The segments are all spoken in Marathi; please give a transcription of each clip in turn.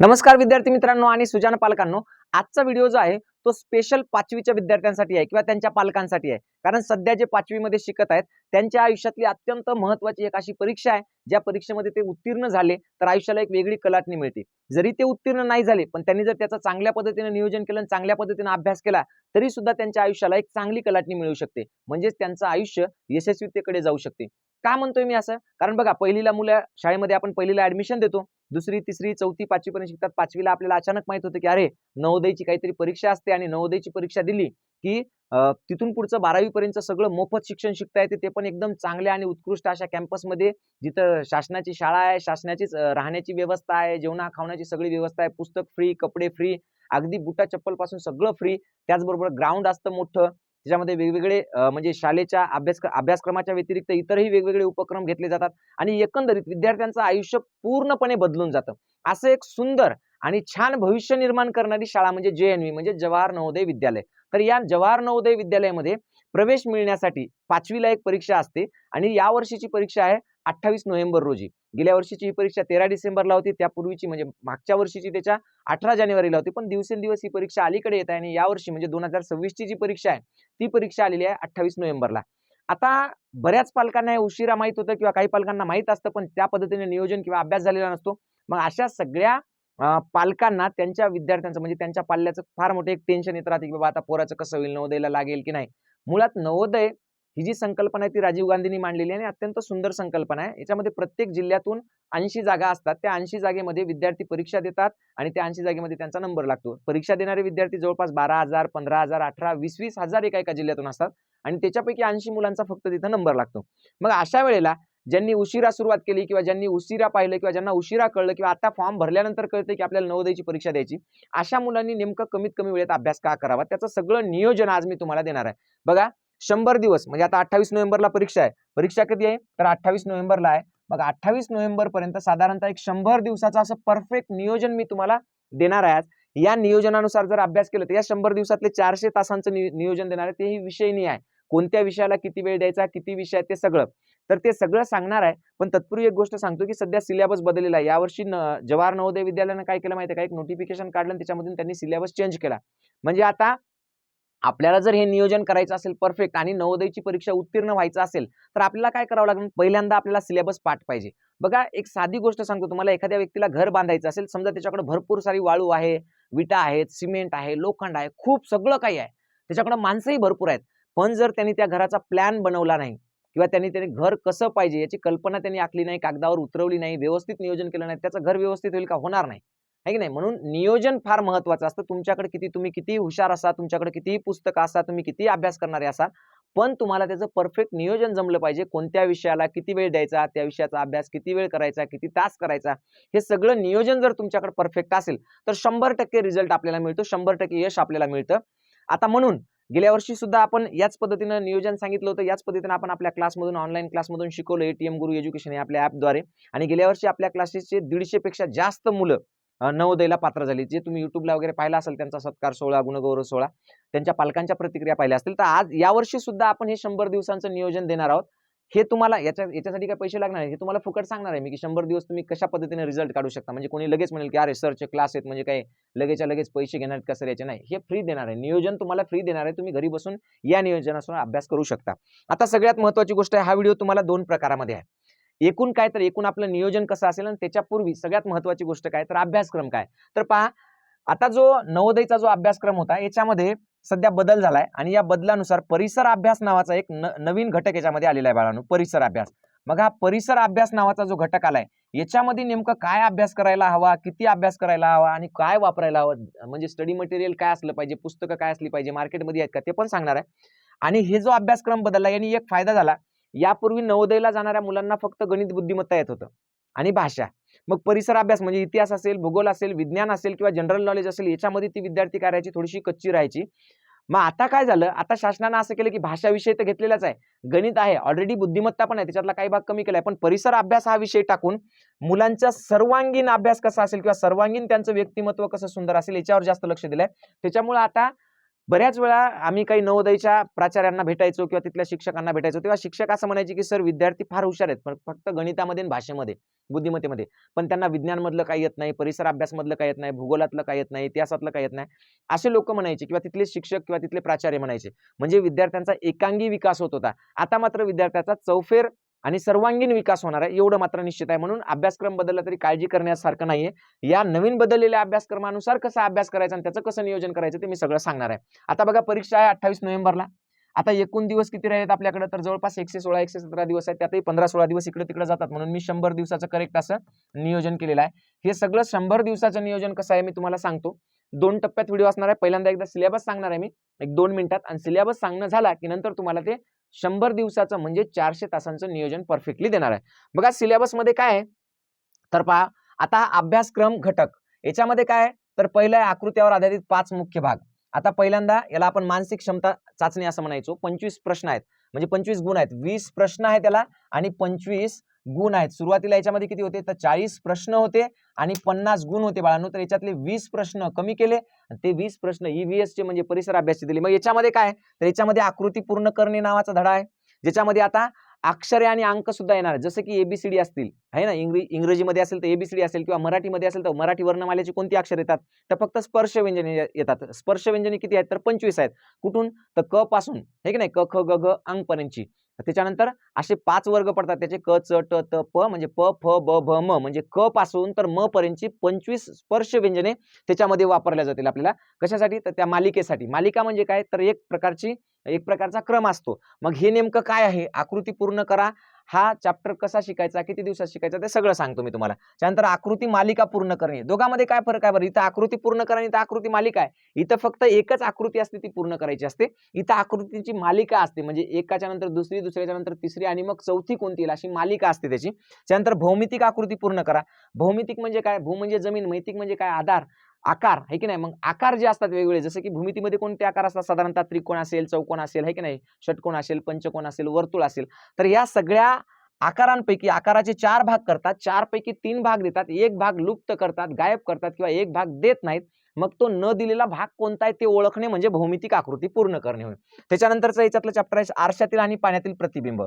नमस्कार विद्यार्थी मित्रांनो आणि सुजाण पालकांनो, आजचा व्हिडिओ जो आहे तो स्पेशल 5वीच्या विद्यार्थ्यांसाठी आहे किंवा त्यांच्या पालकांसाठी आहे. कारण सध्या जे 5वी मध्ये शिकत आहेत त्यांच्या आयुष्यातली अत्यंत महत्त्वाची एक अशी परीक्षा आहे, ज्या परीक्षेमध्ये ते उत्तीर्ण झाले तर आयुष्याला एक वेगळी कलाटणी मिळते. जरी ते उत्तीर्ण नाही झाले पण त्यांनी जर त्याचं चांगल्या पद्धतीने नियोजन केलं आणि चांगल्या पद्धतीने अभ्यास केला तरी सुद्धा त्यांच्या आयुष्याला एक चांगली कलाटणी मिळू शकते. म्हणजेच त्यांचं आयुष्य यशस्वीतेकडे जाऊ शकते. का म्हणतोय मी असं? कारण बघा, पहिलीला मुलं शाळेमध्ये आपण पहिलीला ऍडमिशन देतो, दुसरी तिसरी चौथी पाचवी पर्यंत शिकतात. 5वीला आपल्याला अचानक माहित होतं की अरे, नवोदयची काहीतरी परीक्षा असते आणि नवोदयची परीक्षा दिली की तिथून पुढचं 12वी पर्यंत सगळं मोफत शिक्षण शिकता येते, ते पण एकदम चांगल्या आणि उत्कृष्ट अशा कॅम्पसमध्ये, जिथं शासनाची शाळा आहे, शासनाचीच राहण्याची व्यवस्था आहे, जेवणा खावण्याची सगळी व्यवस्था आहे, पुस्तक फ्री, कपडे फ्री, अगदी बुटा चप्पल पासून सगळं फ्री. त्याचबरोबर ग्राउंड असतं मोठं, त्याच्यामध्ये वेगवेगळे म्हणजे शाळेच्या अभ्यासक्रमाच्या व्यतिरिक्त इतरही वेगवेगळे उपक्रम घेतले जातात आणि एकंदरीत विद्यार्थ्यांचं आयुष्य पूर्णपणे बदलून जातं. असं एक सुंदर आणि छान भविष्य निर्माण करणारी शाळा म्हणजे JNV, म्हणजे जवाहर नवोदय विद्यालय. तर या जवाहर नवोदय विद्यालयामध्ये प्रवेश मिळण्यासाठी 5वीला एक परीक्षा असते आणि या वर्षीची परीक्षा आहे 28 नोव्हेंबर रोजी. गेल्या वर्षीची ही परीक्षा 13 डिसेंबरला होती, त्यापूर्वीची म्हणजे मागच्या वर्षीची त्याच्या 18 जानेवारीला होती. पण दिवसेंदिवस ही परीक्षा अलीकडे येत आहे आणि यावर्षी म्हणजे 2026 ची जी परीक्षा आहे ती परीक्षा आलेली आहे 28 नोव्हेंबरला. आता बऱ्याच पालकांना हे उशिरा माहित होतं किंवा काही पालकांना माहित असतं, पण त्या पद्धतीने नियोजन किंवा अभ्यास झालेला नसतो. मग अशा सगळ्या पालकांना त्यांच्या विद्यार्थ्यांचं म्हणजे त्यांच्या पाल्याचं फार मोठं एक टेन्शन येत राहते की बाबा आता पोराचं कसं होईल, नवोदयला लागेल की नाही. मुळात नवोदय ही जी संकल्पना आहे ती राजीव गांधींनी मांडलेली आहे आणि अत्यंत सुंदर संकल्पना आहे. याच्यामध्ये प्रत्येक जिल्ह्यातून 80 जागा असतात. त्या 80 जागेमध्ये विद्यार्थी परीक्षा देतात आणि त्या 80 जागेमध्ये त्यांचा नंबर लागतो. परीक्षा देणारे विद्यार्थी जवळपास 12,000, 15,000, 18, 20 हजार एका जिल्ह्यातून असतात आणि त्याच्यापैकी 80 मुलांचा फक्त तिथं नंबर लागतो. मग अशा वेळेला ज्यांनी उशिरा सुरुवात केली किंवा ज्यांनी उशिरा पाहिलं किंवा ज्यांना उशिरा कळलं किंवा आता फॉर्म भरल्यानंतर कळतं की आपल्याला नवोदयची परीक्षा द्यायची, अशा मुलांनी नेमकं कमीत कमी वेळेत अभ्यास का करावा, त्याचं सगळं नियोजन आज मी तुम्हाला देणार आहे. बघा, 100 दिवस म्हणजे आता 28 नोव्हेंबरला परीक्षा आहे. परीक्षा कधी आहे तर 28 नोव्हेंबरला आहे. मग 28 नोव्हेंबर पर्यंत साधारणतः एक 100 दिवसाचं असं परफेक्ट नियोजन मी तुम्हाला देणार आहे आज. या नियोजनानुसार जर अभ्यास केला तर या 100 दिवसातले 400 तासांचं नियोजन देणार आहे. तेही विषय नाही आहे, कोणत्या विषयाला किती वेळ द्यायचा, किती विषय आहेत ते सगळं. तर ते सगळं सांगणार आहे. पण तत्पूर्वी एक गोष्ट सांगतो की सध्या सिलेबस बदललेला आहे. यावर्षी जवाहर नवोदय विद्यालयानं काय केलं माहिती आहे का, एक नोटिफिकेशन काढलं आणि त्याच्यामधून त्यांनी सिलेबस चेंज केला. म्हणजे आता आपल्याला जर हे नियोजन करायचं असेल परफेक्ट आणि नवोदयची परीक्षा उत्तीर्ण व्हायचं असेल तर आपल्याला काय करावं लागेल, पहिल्यांदा आपल्याला सिलेबस पाठ पाहिजे. बघा, एक साधी गोष्ट सांगतो तुम्हाला. एखाद्या व्यक्तीला घर बांधायचं असेल, समजा त्याच्याकडे भरपूर सारी वाळू आहे, विटा आहेत, सिमेंट आहे, लोखंड आहे, खूप सगळं काही आहे, त्याच्याकडे माणसंही भरपूर आहेत. पण जर त्यांनी त्या घराचा प्लॅन बनवला नाही किंवा त्यांनी घर कसं पाहिजे याची कल्पना त्यांनी आखली नाही, कागदावर उतरवली नाही, व्यवस्थित नियोजन केलं नाही, त्याचं घर व्यवस्थित होईल का? होणार नाही, आहे की नाही. म्हणून नियोजन फार महत्वाचं असतं. तुमच्याकडे तुम्ही किती हुशार असा, तुमच्याकडे कितीही पुस्तकं असा, तुम्ही कितीही अभ्यास करणारे असा, पण तुम्हाला त्याचं परफेक्ट नियोजन जमलं पाहिजे. कोणत्या विषयाला किती वेळ द्यायचा, त्या विषयाचा अभ्यास किती वेळ करायचा, किती तास करायचा, हे सगळं नियोजन जर तुमच्याकडे परफेक्ट असेल तर 100% रिझल्ट आपल्याला मिळतो, 100% यश आपल्याला मिळतं. आता म्हणून गेल्या वर्षी सुद्धा आपण याच पद्धतीनं नियोजन सांगितलं होतं, याच पद्धतीने आपण आपल्या क्लासमधून, ऑनलाईन क्लासमधून शिकवलं, ATM गुरु एज्युकेशन या आपल्या ॲपद्वारे. आणि गेल्या वर्षी आपल्या क्लासेसचे 150 पेक्षा जास्त मुलं नवोदयला पात्र झाली. जे तुम्ही युट्यूबला वगैरे पाहिला असेल, त्यांचा सत्कार सोहळा, गुणगौरव सोहळा, त्यांच्या पालकांच्या प्रतिक्रिया पाहिल्या असतील. तर आज यावर्षी सुद्धा आपण हे 100 दिवसांचं नियोजन देणार आहोत. हे तुम्हाला याच्यासाठी काही पैसे लागणार नाही, हे तुम्हाला फुकट सांगणार आहे मी की 100 दिवस तुम्ही कशा पद्धतीने रिझल्ट काढू शकता. म्हणजे कोणी लगेच म्हणेल की अरे सरचे क्लास आहेत म्हणजे काय लगेचच्या लगेच पैसे घेणार का सर, याचे नाही. हे फ्री देणार आहे, नियोजन तुम्हाला फ्री देणार आहे. तुम्ही घरी बसून या नियोजनासह अभ्यास करू शकता. आता सगळ्यात महत्त्वाची गोष्ट आहे, हा व्हिडिओ तुम्हाला 2 प्रकारामध्ये आहे. एकूण काय तर एकूण आपलं नियोजन कसं असेल आणि त्याच्यापूर्वी सगळ्यात महत्त्वाची गोष्ट काय तर अभ्यासक्रम काय. तर पहा, आता जो नवोदयचा जो अभ्यासक्रम होता याच्यामध्ये सध्या बदल झालाय आणि या बदलानुसार परिसर अभ्यास नावाचा एक नवीन घटक याच्यामध्ये आलेला आहे बाळांनो, परिसर अभ्यास. मग हा परिसर अभ्यास नावाचा जो घटक आलाय याच्यामध्ये नेमकं काय अभ्यास करायला हवा, किती अभ्यास करायला हवा आणि काय वापरायला हवं, म्हणजे स्टडी मटेरियल काय असलं पाहिजे, पुस्तकं काय असली पाहिजे, मार्केटमध्ये आहेत का, ते पण सांगणार आहे. आणि हे जो अभ्यासक्रम बदलला यांनी एक फायदा झाला. यापूर्वी नवोदयला जाणाऱ्या मुलांना फक्त गणित बुद्धिमत्ता येत होतं आणि भाषा. मग परिसर अभ्यास म्हणजे इतिहास असेल, भूगोल असेल, विज्ञान असेल किंवा जनरल नॉलेज असेल, याच्यामध्ये ती विद्यार्थी करायची थोडीशी कच्ची राहायची. मग आता काय झालं, आता शासनानं असं केलं की भाषा विषय तर घेतलेलाच आहे, गणित आहे ऑलरेडी, बुद्धिमत्ता पण आहे, त्याच्यातला काही भाग कमी केलाय, पण परिसर अभ्यास हा विषय टाकून मुलांचा सर्वांगीण अभ्यास कसा असेल किंवा सर्वांगीण त्यांचं व्यक्तिमत्व कसं सुंदर असेल याच्यावर जास्त लक्ष दिलंय. त्याच्यामुळे आता बऱ्याच वेळा आम्ही काही नवोदयच्या प्राचार्यांना भेटायचो किंवा तिथल्या शिक्षकांना भेटायचो, तेव्हा शिक्षक असं म्हणायचे की सर विद्यार्थी फार हुशार आहेत, पण फक्त गणितामध्ये आणि भाषेमध्ये, बुद्धिमत्तेमध्ये, पण त्यांना विज्ञान मधलं काही येत नाही, परिसर अभ्यास मधलं काही येत नाही, भूगोलातलं काही येत नाही, इतिहासातलं काही येत नाही, असे लोक म्हणायचे किंवा तिथले शिक्षक किंवा तिथले प्राचार्य म्हणायचे. म्हणजे विद्यार्थ्यांचा एकांगी विकास होत होता. आता मात्र विद्यार्थ्याचा चौफेर आणि सर्वांगीण विकास होणार आहे, एवढं मात्र निश्चित आहे. म्हणून अभ्यासक्रम बदलला तरी काळजी करण्यासारखं नाहीये. या नवीन बदललेल्या अभ्यासक्रमानुसार कसा अभ्यास करायचा आणि त्याचं कसं नियोजन करायचं ते मी सगळं सांगणार आहे. आता बघा, परीक्षा आहे 28 नोव्हेंबरला. आता एकूण दिवस किती राहिलेत आपल्याकडे, तर जवळपास 116 117 दिवस आहेत. त्यातही 15-16 दिवस इकडे तिकडे जातात, म्हणून मी 100 दिवसाचं करेक्ट असं नियोजन केलेलं आहे. हे सगळं 100 दिवसाचं नियोजन कसं आहे मी तुम्हाला सांगतो. 2 टप्प्यात व्हिडिओ असणार आहे. पहिल्यांदा एकदा सिलेबस सांगणार आहे मी 1-2 मिनिटात, आणि सिलेबस सांगणं झाला की नंतर तुम्हाला ते 100 दिवसाचं म्हणजे 400 तासांचं नियोजन परफेक्टली देणार आहे. बघा सिलेबस मध्ये काय आहे, तर पहा आता हा अभ्यासक्रम घटक, याच्यामध्ये काय आहे, तर पहिलं आहे आकृत्यावर आधारित 5 मुख्य भाग. आता पहिल्यांदा याला आपण मानसिक क्षमता चाचणी असं म्हणायचो. 25 प्रश्न आहेत, म्हणजे 25 गुण आहेत. 20 प्रश्न आहेत त्याला आणि 25 गुण आहेत. सुरुवातीला याच्यामध्ये किती होते, तर 40 प्रश्न होते आणि 50 गुण होते बाळांनो. तर याच्यातले 20 प्रश्न कमी केले, ते 20 प्रश्न EVS चे म्हणजे परिसर अभ्यासचे दिले. मग याच्यामध्ये काय, तर याच्यामध्ये आकृती पूर्ण करणे नावाचा धडा आहे, ज्याच्यामध्ये आता अक्षरे आणि अंक सुद्धा येणार, जसं की ABCD असतील, आहे ना, इंग्रजीमध्ये असेल तर ABCD असेल, किंवा मराठीमध्ये असेल तर मराठी वर्णमालेची कोणती अक्षर येतात, तर फक्त स्पर्श व्यंजने येतात. स्पर्श व्यंजने किती आहेत, तर 25 आहेत. कुठून, तर क पासून, हे की नाही, क ख ग घ अंक पर्यंतची. त्याच्यानंतर असे 5 वर्ग पडतात त्याचे, क च ट त प, म्हणजे प फ ब भ म, म्हणजे क पासून तर म पर्यंतची 25 स्पर्श व्यंजने त्याच्यामध्ये वापरल्या जातील आपल्याला. कशासाठी, तर त्या मालिकेसाठी. मालिका म्हणजे काय, तर एक प्रकारचा क्रम असतो. मग हे नेमकं काय आहे, आकृती पूर्ण करा हा चॅप्टर कसा शिकायचा, किती दिवसात शिकायचा, ते सगळं सांगतो मी तुम्हाला. त्यानंतर आकृती मालिका पूर्ण करणे, दोघांमध्ये काय फरक आहे बरं. इथं आकृती पूर्ण करा, इथं आकृती मालिका आहे. इथं फक्त एकच आकृती असते, ती पूर्ण करायची असते. इथं आकृतीची मालिका असते, म्हणजे एकाच्या नंतर दुसरी, दुसऱ्याच्या नंतर तिसरी आणि मग चौथी कोणती येईल अशी मालिका असते त्याची. त्यानंतर भौमितिक आकृती पूर्ण करा. भौमितिक म्हणजे काय, भू म्हणजे जमीन, मैतिक म्हणजे काय, आधार, आकार, आहे की नाही. मग आकार जे असतात वेगवेगळे, जसं की भूमितीमध्ये कोणते आकार असतात, साधारणतः त्रिकोण असेल, चौकोन असेल, आहे की नाही, षटकोन असेल, पंचकोन असेल, वर्तुळ असेल. तर या सगळ्या आकारांपैकी आकाराचे 4 भाग करतात, 4 पैकी 3 भाग देतात, 1 भाग लुप्त करतात, गायब करतात किंवा 1 भाग देत नाहीत. मग तो न दिलेला भाग कोणता आहे ते ओळखणे म्हणजे भौमितिक आकृती पूर्ण करणे होय. त्याच्यानंतरचं याच्यातलं चॅप्टर आहे आरशातील आणि पाण्यातील प्रतिबिंब,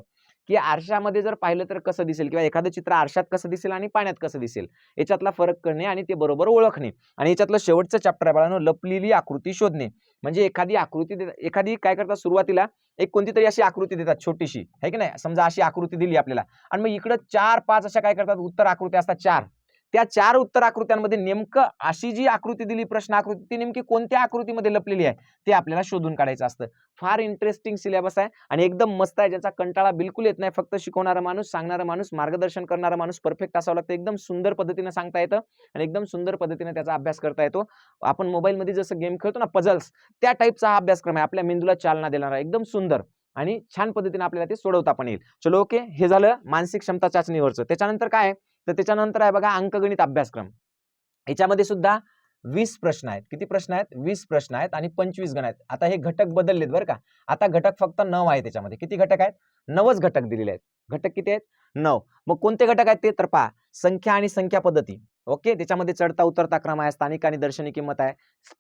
की आरशामध्ये जर पाहिलं तर कसं दिसेल, किंवा एखादं चित्र आरशात कसं दिसेल आणि पाण्यात कसं दिसेल, याच्यातला फरक करणे आणि ते बरोबर ओळखणे. आणि याच्यातलं शेवटचं चॅप्टर आहे बाळांनो, लपलेली आकृती शोधणे. म्हणजे एखादी काय करतात, सुरुवातीला एक कोणती तरी अशी आकृती देतात छोटीशी, आहे की नाही, समजा अशी आकृती दिली आपल्याला, आणि मग इकडे 4-5 अशा काय करतात, उत्तर आकृत्या असतात 4. त्या 4 उत्तर आकृत्यांमध्ये नेमकं अशी जी आकृती दिली, प्रश्न आकृती, ती नेमकी कोणत्या आकृतीमध्ये लपलेली आहे ते आपल्याला शोधून काढायचं असतं. फार इंटरेस्टिंग सिलेबस आहे आणि एकदम मस्त आहे, ज्याचा कंटाळा बिलकुल येत नाही. फक्त शिकवणारा माणूस, सांगणारा माणूस, मार्गदर्शन करणारा माणूस परफेक्ट असावं लागतं. एकदम सुंदर पद्धतीने सांगता येतं आणि एकदम सुंदर पद्धतीने त्याचा अभ्यास करता येतो. आपण मोबाईलमध्ये जसं गेम खेळतो ना, पझल्स, त्या टाईपचा हा अभ्यासक्रम आहे. आपल्या मेंदूला चालना देणारा, एकदम सुंदर आणि छान पद्धतीने आपल्याला ते सोडवता पण येईल. चलो ओके, हे झालं मानसिक क्षमता चाचणीवरचं. त्याच्यानंतर काय, तर त्याच्यानंतर आहे बघा अंकगणित अभ्यासक्रम. याच्यामध्ये सुद्धा 20 प्रश्न आहेत. किती प्रश्न आहेत, 20 प्रश्न आहेत आणि 25 गण आहेत. आता हे घटक बदललेत बरं का. आता घटक फक्त 9 आहेत त्याच्यामध्ये. किती घटक आहेत, 9च घटक दिलेले आहेत. घटक किती आहेत, 9. मग कोणते घटक आहेत ते, तर पहा, संख्या आणि संख्या पद्धती. ओके, त्याच्यामध्ये चढता उतरता क्रम आहे, स्थानिक आणि दर्शनी किंमत आहे.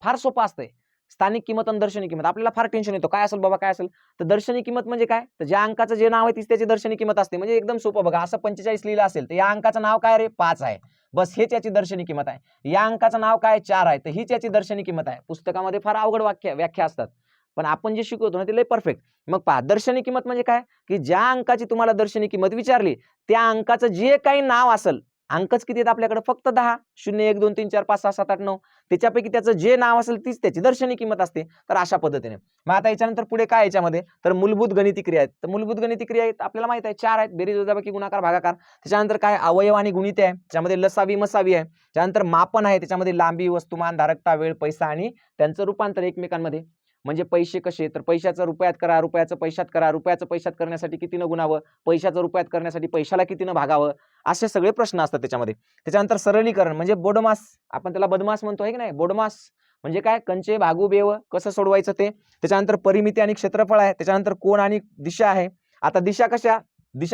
फार सोपं असतंय. स्थानिक किंमत आणि दर्शनी किंमत, आपल्याला फार टेन्शन येतो, काय असेल बाबा, काय असेल. तर दर्शनी किंमत म्हणजे काय, तर ज्या अंकाचं जे नाव आहे तीच त्याची दर्शनी किंमत असते. म्हणजे एकदम सोपं बघा, असं 45 लिहिलं असेल तर या अंकाचं नाव काय रे, 5 आहे, बस हेच याची दर्शनी किंमत आहे. या अंकाचं नाव काय, 4 आहे, तर हीच याची दर्शनी किंमत आहे. पुस्तकामध्ये फार अवघड व्याख्या असतात, पण आपण जे शिकवतो ना ते लय परफेक्ट. मग पहा, दर्शनी किंमत म्हणजे काय, की ज्या अंकाची तुम्हाला दर्शनी किंमत विचारली त्या अंकाचं जे काही नाव असेल, अंकच किती आहेत आपल्याकडे, फक्त 10, 0 1 2 3 4 5 6 7 8 9, त्याच्यापैकी त्याचं जे नाव असेल तीच त्याची दर्शनी किंमत असते. तर अशा पद्धतीने मग आता याच्यानंतर पुढे काय, याच्यामध्ये तर मूलभूत गणिती क्रिया आहेत. तर मूलभूत गणिती क्रिया आहेत आपल्याला माहित आहे, 4 आहेत, बेरीज, वजाबाकी, गुणाकार, भागाकार. त्याच्यानंतर काय, अवयव आणि गुणिते आहे, त्याच्यामध्ये लसावी मसावी आहे. त्यानंतर मापन आहे, त्याच्यामध्ये लांबी, वस्तुमान, धारकता, वेळ, पैसा आणि त्यांचं रूपांतर एकमेकांमध्ये. म्हणजे पैसे कसे, तर पैशाचं रुपयात करा, रुपयाचं पैशात करा, रुपयाचं पैशात करण्यासाठी कितीनं गुणावं, पैशाचं रुपयात करण्यासाठी पैशाला कितीनं भागावं, असे सगळे प्रश्न असतात त्याच्यामध्ये. त्याच्यानंतर सरलीकरण म्हणजे बोडमास, आपण त्याला बदमास म्हणतो, आहे की नाही. बोडमास म्हणजे काय, कंचे भागू बेव कसं सोडवायचं ते. त्याच्यानंतर परिमिती आणि क्षेत्रफळ आहे. त्याच्यानंतर कोण आणि दिशा आहे. आता दिशा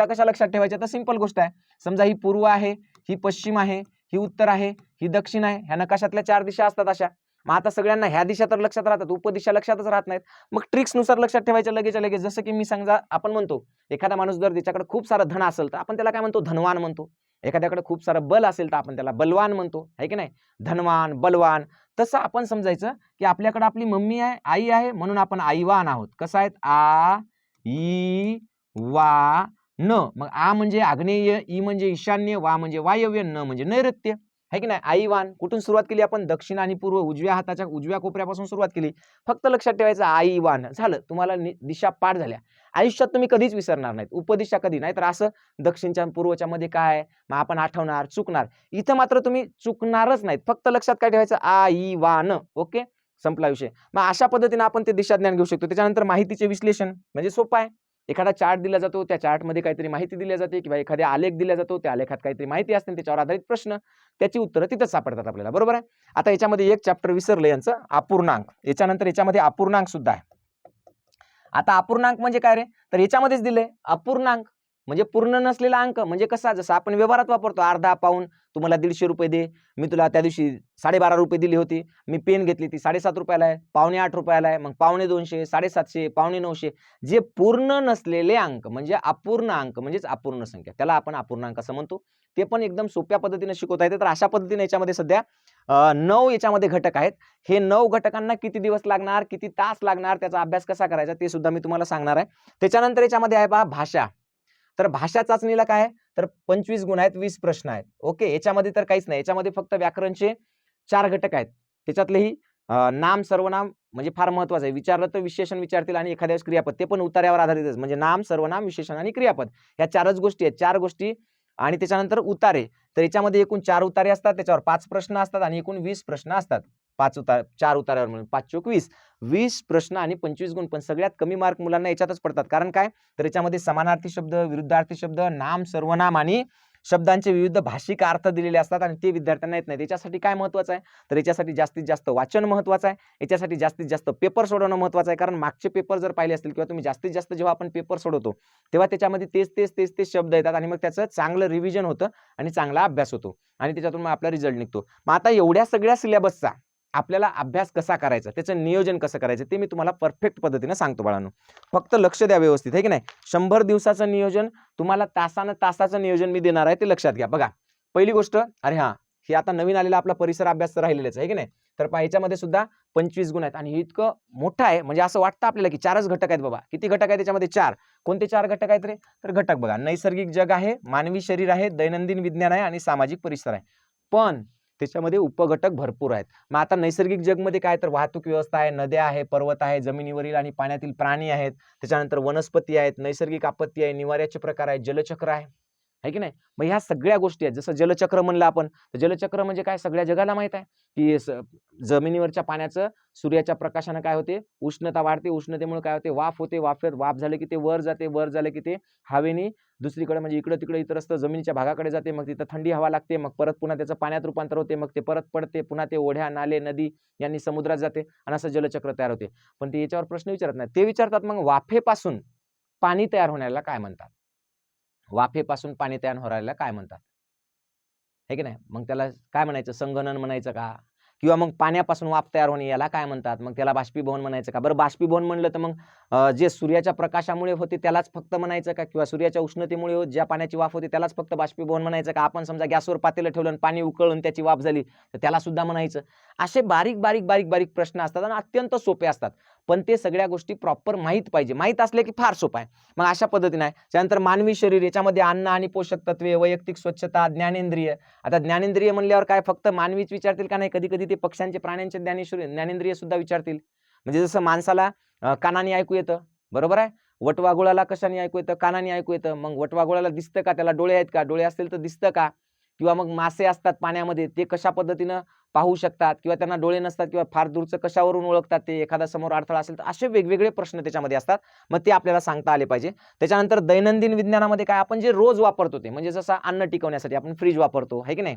कशा लक्षात ठेवायच्या, तर सिंपल गोष्ट आहे. समजा ही पूर्व आहे, ही पश्चिम आहे, ही उत्तर आहे, ही दक्षिण आहे. ह्या नकाशातल्या 4 दिशा असतात अशा. मग आता सगळ्यांना ह्या दिशा तर लक्षात राहतात, उपदिशा लक्षातच राहत नाहीत. मग ट्रिक्सनुसार लक्षात ठेवायच्या लगेच लगेच. जसं की मी समजा आपण म्हणतो एखादा माणूस जर त्याच्याकडे खूप सारं धन असेल तर आपण त्याला काय म्हणतो, धनवान म्हणतो. एखाद्याकडे खूप सारं बल असेल तर आपण त्याला बलवान म्हणतो, आहे की नाही, धनवान बलवान. तसं आपण समजायचं की आपल्याकडे आपली मम्मी आहे, आई आहे, म्हणून आपण आईवान आहोत. कसं आहेत, आ ई वा न. मग आ म्हणजे आग्नेय, ई म्हणजे ईशान्य, वा म्हणजे वायव्य, न म्हणजे नैऋत्य, आहे की नाही. आईवान कुठून सुरुवात केली आपण, दक्षिण आणि पूर्व, उजव्या हाताच्या उजव्या कोपऱ्यापासून सुरुवात केली. फक्त लक्षात ठेवायचं आईवान झालं, तुम्हाला दिशा पाठ झाल्या. आयुष्यात तुम्ही कधीच विसरणार नाहीत उपदिशा कधी नाही. तर असं दक्षिणच्या पूर्वच्या मध्ये काय, मग आपण आठवणार, चुकणार. इथं मात्र तुम्ही चुकणारच नाहीत. फक्त लक्षात काय ठेवायचं, आईवान. ओके, संपला विषय. मग अशा पद्धतीने आपण ते दिशा ज्ञान घेऊ शकतो. त्याच्यानंतर माहितीचे विश्लेषण म्हणजे सोपं आहे. एखादा चार्ट दिला जातो, त्या चार्टमध्ये काहीतरी माहिती दिली जाते, किंवा एखादा आलेख दिला जातो, त्या आलेखात काहीतरी माहिती असते, त्याच्यावर आधारित प्रश्न, त्याची उत्तरं तिथंच सापडतात आपल्याला. बरोबर आहे. आता याच्यामध्ये एक चॅप्टर विसरलं यांचं, अपूर्णांक. याच्यानंतर याच्यामध्ये अपूर्णांक सुद्धा आहे. आता अपूर्णांक म्हणजे काय रे, तर याच्यामध्येच दिलंय अपूर्णांक म्हणजे पूर्ण नसलेला अंक. म्हणजे कसा, जसं आपण व्यवहारात वापरतो, अर्धा पाऊण तुम्हाला 150 रुपये दे, मी तुला त्या दिवशी 12.5 रुपये दिली होती, मी पेन घेतली ती 7.5 रुपयाला आहे, 7.25 रुपयाला आहे, मग 250, 750, 950. जे पूर्ण नसलेले अंक म्हणजे अपूर्ण अंक म्हणजेच अपूर्ण संख्या, त्याला आपण अपूर्णांक असं म्हणतो. ते पण एकदम सोप्या पद्धतीने शिकवता येते. तर अशा पद्धतीने याच्यामध्ये सध्या 9 याच्यामध्ये घटक आहेत. हे 9 घटकांना किती दिवस लागणार, किती तास लागणार, त्याचा अभ्यास कसा करायचा ते सुद्धा मी तुम्हाला सांगणार आहे. त्याच्यानंतर याच्यामध्ये आहे पहा भाषा. तर भाषा चाचणीला काय आहे, तर 25 गुण आहेत, 20 प्रश्न आहेत. ओके, याच्यामध्ये तर काहीच नाही. याच्यामध्ये फक्त व्याकरणचे 4 घटक आहेत. त्याच्यातलेही नाम सर्वनाम म्हणजे फार महत्वाचं आहे. विचारलं तर विशेषण विचारतील आणि एखाद्या वेळेस क्रियापद, ते पण उतार्यावर आधारितच. म्हणजे नाम सर्वनाम विशेषण आणि क्रियापद ह्या 4च गोष्टी आहेत. 4 गोष्टी आणि त्याच्यानंतर उतारे. तर याच्यामध्ये एकूण 4 उतारे असतात, त्याच्यावर 5 प्रश्न असतात आणि एकूण 20 प्रश्न असतात. 4 उतार्यावर म्हणून 5 चोक 20. 20 प्रश्न आणि 25 गुण. पण सगळ्यात कमी मार्क मुलांना याच्यातच पडतात. कारण काय, तर याच्यामध्ये समानार्थी शब्द, विरुद्धार्थी शब्द, नाम सर्वनाम आणि शब्दांचे विविध भाषिक अर्थ दिलेले असतात आणि ते विद्यार्थ्यांना येत नाही. त्याच्यासाठी काय महत्वाचं आहे, तर याच्यासाठी जास्तीत जास्त वाचन महत्वाचं आहे. याच्यासाठी जास्तीत जास्त पेपर सोडवणं महत्वाचं आहे. कारण मागचे पेपर जर पाहिले असतील किंवा तुम्ही जास्तीत जास्त जेव्हा आपण पेपर सोडवतो तेव्हा त्याच्यामध्ये तेच शब्द येतात आणि मग त्याचं चांगलं रिव्हिजन होतं आणि चांगला अभ्यास होतो आणि त्याच्यातून मग आपला रिझल्ट निघतो. मग आता एवढ्या सगळ्या सिलेबसचा आपल्याला अभ्यास कसा करायचा, त्याचं नियोजन कसं करायचं ते मी तुम्हाला परफेक्ट पद्धतीने सांगतो बाळांनो. फक्त लक्ष द्या व्यवस्थित, आहे की नाही. 100 दिवसाचं नियोजन तुम्हाला तासाचं नियोजन मी देणार आहे, ते लक्षात घ्या. बघा, पहिली गोष्ट, अरे हा, हे आता नवीन आलेला आपला परिसर अभ्यास राहिलेलाच आहे की नाही. तर याच्यामध्ये सुद्धा 25 गुण आहेत आणि हे इतकं मोठं आहे म्हणजे असं वाटतं आपल्याला की 4च घटक आहेत. बाबा किती घटक आहेत त्याच्यामध्ये, 4. कोणते 4 घटक आहेत रे, तर घटक बघा, नैसर्गिक जग आहे, मानवी शरीर आहे, दैनंदिन विज्ञान आहे आणि सामाजिक परिसर आहे. पण त्याच्यामध्ये उपघटक भरपूर आहेत. मग आता नैसर्गिक जगमध्ये काय, तर वाहतूक व्यवस्था आहे, नद्या आहे, पर्वत आहे, जमिनीवरील आणि पाण्यातील प्राणी आहेत, त्याच्यानंतर वनस्पती आहेत, नैसर्गिक आपत्ती आहे, निवाऱ्याचे प्रकार आहेत, जलचक्र आहे की नाही. मग ह्या सगळ्या गोष्टी आहेत. जसं जलचक्र म्हणलं आपण, तर जलचक्र म्हणजे काय, सगळ्या जगाला माहित आहे की जमिनीवरच्या पाण्याचं सूर्याच्या प्रकाशाने काय होते, उष्णता वाढते, उष्णतेमुळे काय होते, वाफ होते, वाफ झालं की ते वर जाते, वर झालं की ते हवेने दुसरीकडे म्हणजे इकडे तिकडे इतरस्त जमिनीच्या भागाकडे जाते, मग तिथं थंडी हवा लागते, मग परत पुन्हा त्याचं पाण्यात रूपांतर होते, मग ते परत पडते, पुन्हा ते ओढ्या, नाले, नदी यांनी समुद्रात जाते आणि असं जलचक्र तयार होते. पण ते याच्यावर प्रश्न विचारत नाही. ते विचारतात मग वाफेपासून पाणी तयार होण्याला काय म्हणतात, वाफेपासून पाणी तयार होण्याला काय म्हणतात, है की नाही. मग त्याला काय म्हणायचं, संगणन म्हणायचं का, किंवा मग पाण्यापासून वाफ तयार होणे याला काय म्हणतात, मग त्याला बाष्पीभवन म्हणायचं का. बरं, बाष्पीभवन म्हणलं तर मग जे सूर्याच्या प्रकाशामुळे होते त्यालाच फक्त म्हणायचं का, किंवा सूर्याच्या उष्णतेमुळे ज्या पाण्याची वाफ होते त्यालाच फक्त बाष्पीभवन म्हणायचं का. आपण समजा गॅसवर पातेलं ठेवलं आणि पाणी उकळून त्याची वाफ झाली तर त्याला सुद्धा म्हणायचं. असे बारीक बारीक प्रश्न असतात आणि अत्यंत सोपे असतात. पण ते सगळ्या गोष्टी प्रॉपर माहीत पाहिजे. माहीत असले की फार सोपं आहे. मग अशा पद्धतीने आहे. त्यानंतर मानवी शरीर, याच्यामध्ये अन्न आणि पोषक तत्वे, वैयक्तिक स्वच्छता, ज्ञानेंद्रिय. आता ज्ञानेंद्रिय म्हणल्यावर काय फक्त मानवीच विचारतील का, नाही, कधी कधी ते पक्ष्यांचे, प्राण्यांचे ज्ञानेंद्रिय सुद्धा विचारतील. म्हणजे जसं माणसाला कानाने ऐकू येतं, बरोबर आहे. वटवाघुळाला कशाने ऐकू येतं, कानाने ऐकू येतं. मग वटवाघुळाला दिसतं का, त्याला डोळे आहेत का, डोळे असतील तर दिसतं का. किंवा मग मासे असतात पाण्यामध्ये, ते कशा पद्धतीनं पाहू शकतात, किंवा त्यांना डोळे नसतात, किंवा फार दूरचं कशावरून ओळखतात ते, एखादा समोर अडथळा असेल तर. असे वेगवेगळे प्रश्न त्याच्यामध्ये असतात. मग ते आपल्याला सांगता आले पाहिजे. त्याच्यानंतर दैनंदिन विज्ञानामध्ये काय, आपण जे रोज वापरतो ते, म्हणजे जसं अन्न टिकवण्यासाठी आपण फ्रीज वापरतो, है की नाही.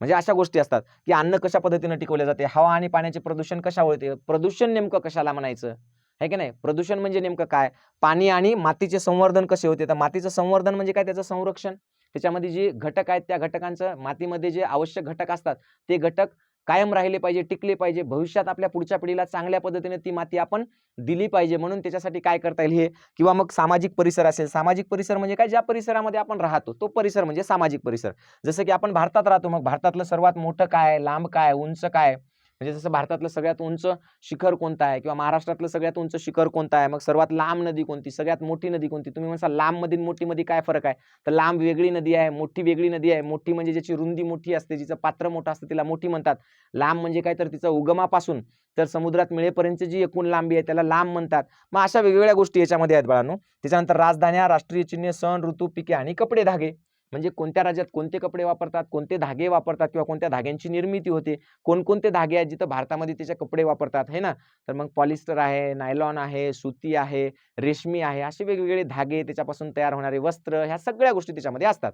म्हणजे अशा गोष्टी असतात की अन्न कशा पद्धतीने टिकवले जाते, हवा आणि पाण्याचे प्रदूषण कशामुळे होते, प्रदूषण नेमकं कशाला म्हणायचं, है की नाही. प्रदूषण म्हणजे नेमकं काय, पाणी आणि मातीचे संवर्धन कसे होते. तर मातीचं संवर्धन म्हणजे काय, त्याचं संरक्षण. त्याच्यामध्ये जे घटक आहेत त्या घटकांचं, मातीमध्ये जे आवश्यक घटक असतात ते घटक कायम राहिले पाहिजे, टिकले पाहिजे, भविष्यात आपल्या पुढच्या पिढीला चांगल्या पद्धतीने ती माती आपण दिली पाहिजे. म्हणून त्याच्यासाठी काय करता येईल हे, किंवा मग सामाजिक परिसर असेल. सामाजिक परिसर म्हणजे काय, ज्या परिसरामध्ये आपण राहतो तो परिसर म्हणजे सामाजिक परिसर. जसं की आपण भारतात राहतो, मग भारतातलं सर्वात मोठं काय, लांब काय, उंच काय, म्हणजे जसं भारतातलं सगळ्यात उंच शिखर कोणतं आहे, किंवा महाराष्ट्रातलं सगळ्यात उंच शिखर कोणतं आहे, मग सर्वात लांब नदी कोणती, सगळ्यात मोठी नदी कोणती. तुम्ही म्हणसाल लांब मध्ये मोठी मध्ये काय फरक आहे, तर लांब वेगळी नदी आहे, मोठी वेगळी नदी आहे. मोठी म्हणजे ज्याची रुंदी मोठी असते, जिचं पात्र मोठं असतं तिला मोठी म्हणतात. लांब म्हणजे काय, तर तिचं उगमापासून तर समुद्रात मिळेपर्यंत जी एकूण लांबी आहे त्याला लांब म्हणतात. मग अशा वेगवेगळ्या गोष्टी याच्यामध्ये आहेत बाळांनो. त्याच्यानंतर राजधान्या, राष्ट्रीय चिन्हे, सण, ऋतू, पिके आणि कपडे धागे. म्हणजे कोणत्या राज्यात कोणते कपडे वापरतात, कोणते धागे वापरतात, किंवा कोणत्या धाग्यांची निर्मिती होते, कोणकोणते धागे आहेत जिथं भारतामध्ये त्याचे कपडे वापरतात, है ना. तर मग पॉलिस्टर आहे, नायलॉन आहे, सुती आहे, रेशमी आहे, असे वेगवेगळे धागे, त्याच्यापासून तयार होणारे वस्त्र, ह्या सगळ्या गोष्टी त्याच्यामध्ये असतात.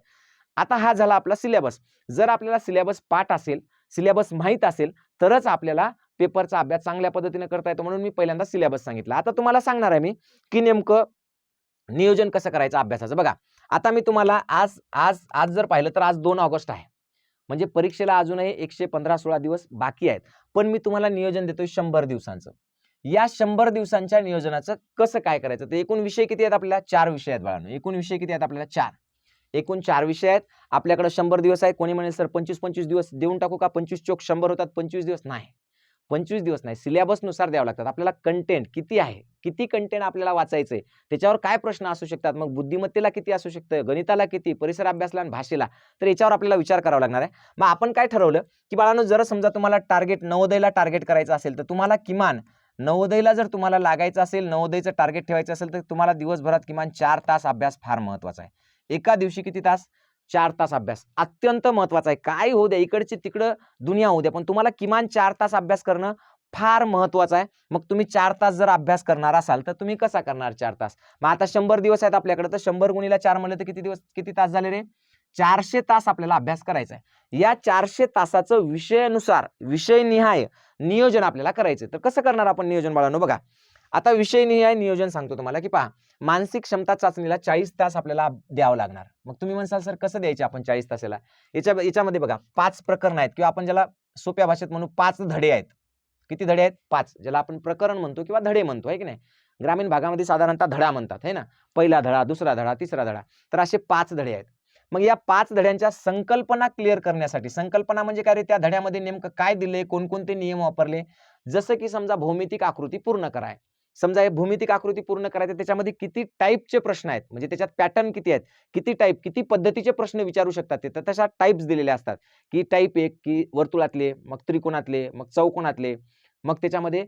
आता हा झाला आपला सिलेबस. जर आपल्याला सिलेबस पाठ असेल, सिलेबस माहीत असेल, तरच आपल्याला पेपरचा अभ्यास चांगल्या पद्धतीने करता येतो. म्हणून मी पहिल्यांदा सिलेबस सांगितला. आता तुम्हाला सांगणार आहे मी की नेमकं नियोजन कसं करायचं अभ्यासाचं. बघा, आता मी तुम्हाला आज आज आज जर पाहिलं तर आज 2 ऑगस्ट आहे. म्हणजे परीक्षेला अजूनही 115-16 दिवस बाकी आहेत. पण मी तुम्हाला नियोजन देतोय 100 दिवसांचं. या 100 दिवसांच्या नियोजनाचं कसं काय करायचं. तर एकूण विषय किती आहेत आपल्याला, 4 विषय आहेत बाळांनो. एकूण विषय किती आहेत आपल्याला, 4. एकूण 4 विषय आहेत. आपल्याकडे 100 दिवस आहे. कोणी म्हणेल सर 25-25 दिवस देऊन टाकू का, 25 चोक 100 होतात, 25 दिवस नाही. 25 दिवस नाही, सिलेबस नुसार द्यावं लागतात. आपल्याला कंटेंट किती आहे, किती कंटेंट आपल्याला वाचायचंय, त्याच्यावर काय प्रश्न असू शकतात, मग बुद्धिमत्तेला किती असू शकतं, गणिताला किती, परिसर अभ्यासला आणि भाषेला, तर याच्यावर आपल्याला विचार करावा लागणार आहे. मग आपण काय ठरवलं की बाळांनो, जर समजा तुम्हाला टार्गेट नवोदयला टार्गेट करायचं असेल, तर तुम्हाला किमान नवोदयला जर तुम्हाला लागायचं असेल, नवोदयचं टार्गेट ठेवायचं असेल, तर तुम्हाला दिवसभरात किमान 4 तास अभ्यास फार महत्वाचा आहे. एका दिवशी किती तास, 4 तास अभ्यास अत्यंत महत्वाचा आहे. काय होऊ द्या, इकडची तिकडं दुनिया होऊ द्या, पण तुम्हाला किमान 4 तास अभ्यास करणं फार महत्वाचं आहे. मग तुम्ही 4 तास जर अभ्यास करणार असाल, तर तुम्ही कसा करणार 4 तास. मग आता 100 दिवस आहेत आपल्याकडे, तर 100 गुणिले 4 म्हणलं तर किती दिवस, किती तास झाले रे, 400 तास आपल्याला अभ्यास करायचा आहे. या 400 तासाचं विषयानुसार विषयनिहाय नियोजन आपल्याला करायचं. तर कसं करणार आपण नियोजन बाळांनो. बघा, आता विषयनिहाय नियोजन सांगतो तुम्हाला, की पहा, मानसिक क्षमता चाचणीला 40 तास आपल्याला द्यावं लागणार. मग तुम्ही म्हणसाल सर कसं द्यायचे आपण 40 तासाला. याच्यामध्ये बघा 5 प्रकरण आहेत, किंवा आपण ज्याला सोप्या भाषेत म्हणू 5 धडे आहेत. किती धडे आहेत, 5, ज्याला आपण प्रकरण म्हणतो किंवा धडे म्हणतो, आहे की नाही. ग्रामीण भागामध्ये साधारणतः धडा म्हणतात, है ना. पहिला धडा, दुसरा धडा, तिसरा धडा, तर असे 5 धडे आहेत. मग या 5 धड्यांच्या संकल्पना क्लिअर करण्यासाठी, संकल्पना म्हणजे काय रे, त्या धड्यामध्ये नेमकं काय दिले, कोणकोणते नियम वापरले. जसं की समजा भौमितिक आकृती पूर्ण कराय, समजा हे भौमितिक आकृती पूर्ण करायचं, त्याच्यामध्ये किती टाईपचे प्रश्न आहेत, म्हणजे त्याच्यात पॅटर्न किती आहेत, किती टाईप, किती पद्धतीचे प्रश्न विचारू शकतात ते, तर तशा टाईप्स दिलेले असतात. की टाईप 1 की वर्तुळातले, मग त्रिकोणातले, मग चौकोनातले, मग त्याच्यामध्ये